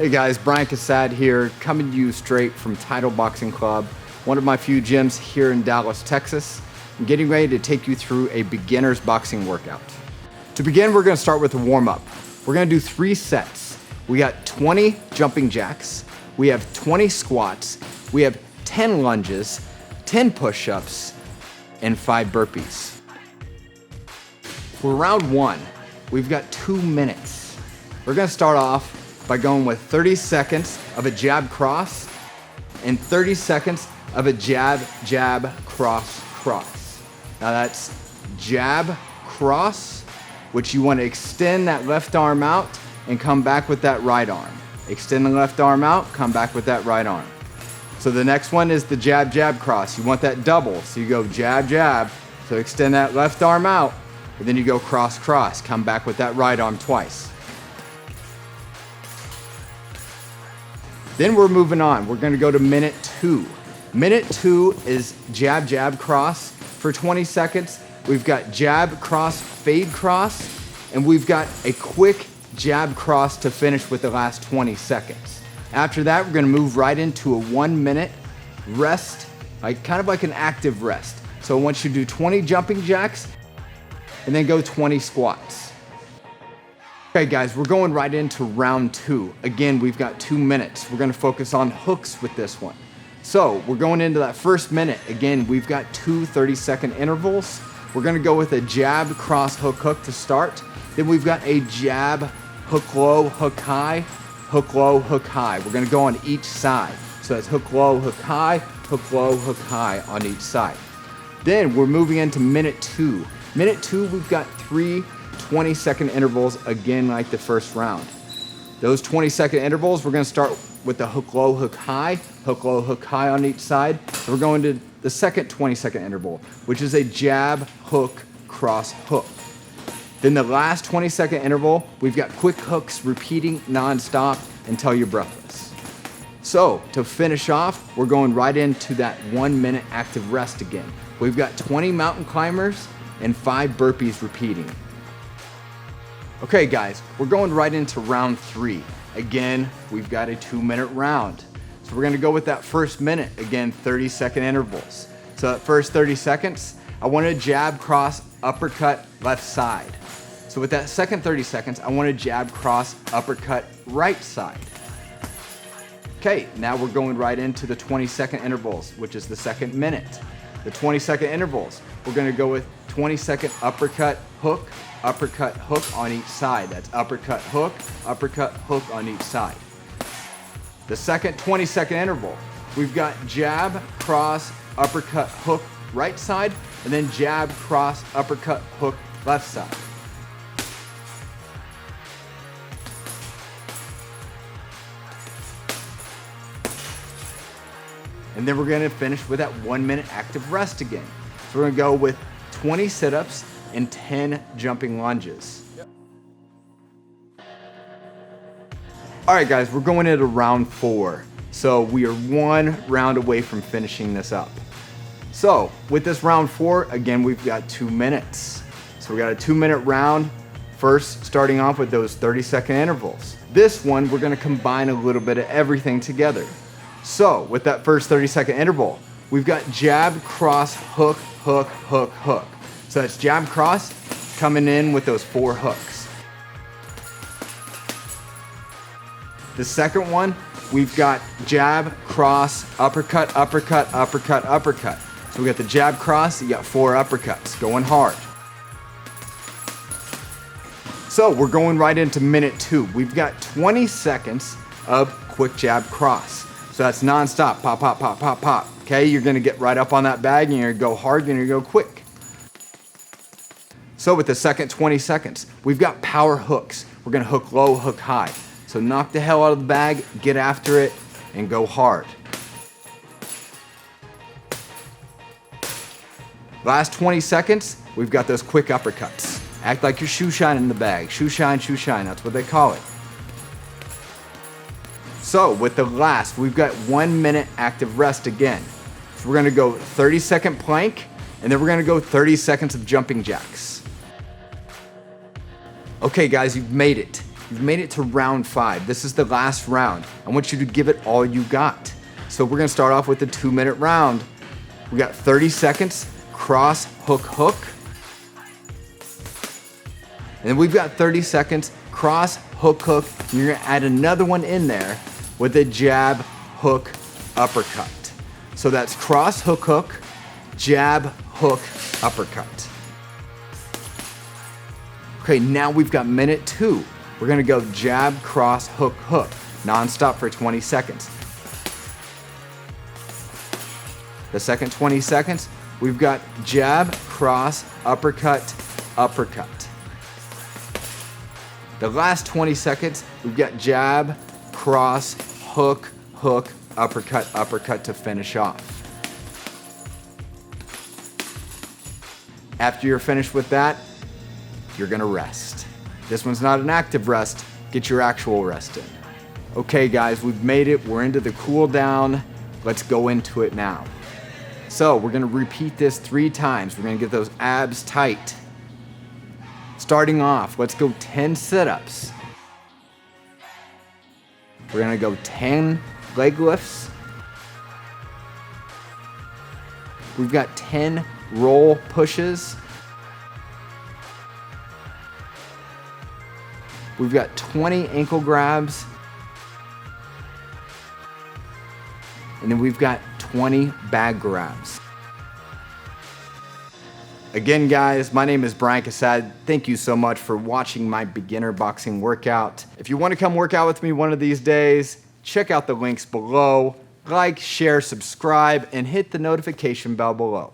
Hey guys, Brian Casad here, coming to you straight from Title Boxing Club, one of my few gyms here in Dallas, Texas. I'm getting ready to take you through a beginner's boxing workout. To begin, we're going to start with a warm-up. We're going to do 3 sets. We got 20 jumping jacks, we have 20 squats, we have 10 lunges, 10 push-ups, and 5 burpees. For round 1, we've got 2 minutes. We're going to start off by going with 30 seconds of a jab cross and 30 seconds of a jab, jab, cross, cross. Now that's jab, cross, which you want to extend that left arm out and come back with that right arm. Extend the left arm out, come back with that right arm. So the next one is the jab, jab, cross. You want that double, so you go jab, jab, so extend that left arm out, and then you go cross, cross, come back with that right arm twice. Then we're moving on. We're going to go to minute 2. Minute 2 is jab, jab, cross for 20 seconds. We've got jab, cross, fade, cross, and we've got a quick jab, cross to finish with the last 20 seconds. After that, we're going to move right into a 1-minute rest, kind of like an active rest. So I want you to do 20 jumping jacks and then go 20 squats. Okay guys, we're going right into round 2. Again, we've got 2 minutes. We're gonna focus on hooks with this one. So we're going into that first minute. Again, we've got 2 30-second intervals. We're gonna go with a jab, cross, hook, hook to start. Then we've got a jab, hook low, hook high, hook low, hook high. We're gonna go on each side. So that's hook low, hook high, hook low, hook high on each side. Then we're moving into minute 2. Minute 2, we've got 3 20-second intervals, again like the first round. Those 20-second intervals, we're going to start with the hook low, hook high on each side. So we're going to the second 20-second interval, which is a jab, hook, cross, hook. Then the last 20-second interval, we've got quick hooks repeating non-stop until you're breathless. So to finish off, we're going right into that 1-minute active rest again. We've got 20 mountain climbers and 5 burpees repeating. Okay guys, we're going right into round 3. Again, we've got a 2-minute round. So we're gonna go with that first minute, again, 30-second intervals. So that first 30 seconds, I want to jab, cross, uppercut, left side. So with that second 30 seconds, I want to jab, cross, uppercut, right side. Okay, now we're going right into the 20-second intervals, which is the second minute. The 20-second intervals, we're gonna go with 20-second uppercut, hook on each side. That's uppercut, hook on each side. The second 20-second interval, we've got jab, cross, uppercut, hook, right side, and then jab, cross, uppercut, hook, left side. And then we're gonna finish with that 1-minute active rest again. So we're gonna go with 20 sit-ups and 10 jumping lunges. Yep. All right guys, we're going into round 4. So we are 1 round away from finishing this up. So with this round 4, again, we've got 2 minutes. So we got a 2-minute round, first starting off with those 30-second intervals. This one, we're gonna combine a little bit of everything together. So with that first 30-second interval, we've got jab, cross, hook, hook, hook, hook. So that's jab, cross, coming in with those 4 hooks. The second one, we've got jab, cross, uppercut, uppercut, uppercut, uppercut. So we got the jab, cross, you got 4 uppercuts, going hard. So we're going right into minute 2. We've got 20 seconds of quick jab, cross. So that's non-stop, pop, pop, pop, pop, pop. Okay, you're gonna get right up on that bag and you're gonna go hard and you're gonna go quick. So with the second 20 seconds, we've got power hooks. We're gonna hook low, hook high. So knock the hell out of the bag, get after it, and go hard. Last 20 seconds, we've got those quick uppercuts. Act like you're shoe shining the bag. Shoe shine, that's what they call it. So with the last, we've got 1-minute active rest again. So we're gonna go 30-second plank, and then we're gonna go 30 seconds of jumping jacks. Okay guys, you've made it. You've made it to round 5. This is the last round. I want you to give it all you got. So we're gonna start off with the 2-minute round. We got 30 seconds, cross, hook, hook. And then we've got 30 seconds, cross, hook, hook. And you're gonna add another one in there with a jab, hook, uppercut. So that's cross, hook, hook, jab, hook, uppercut. Okay, now we've got minute 2. We're gonna go jab, cross, hook, hook, nonstop for 20 seconds. The second 20 seconds, we've got jab, cross, uppercut, uppercut. The last 20 seconds, we've got jab, cross, hook, hook, uppercut, uppercut to finish off. After you're finished with that, you're gonna rest. This one's not an active rest, get your actual rest in. Okay guys, we've made it, we're into the cool down. Let's go into it now. So we're gonna repeat this 3 times. We're gonna get those abs tight. Starting off, let's go 10 sit-ups. We're gonna go 10 leg lifts. We've got 10 roll pushes. We've got 20 ankle grabs. And then we've got 20 bag grabs. Again, guys, my name is Brian Casad. Thank you so much for watching my beginner boxing workout. If you want to come work out with me one of these days, check out the links below. Like, share, subscribe, and hit the notification bell below.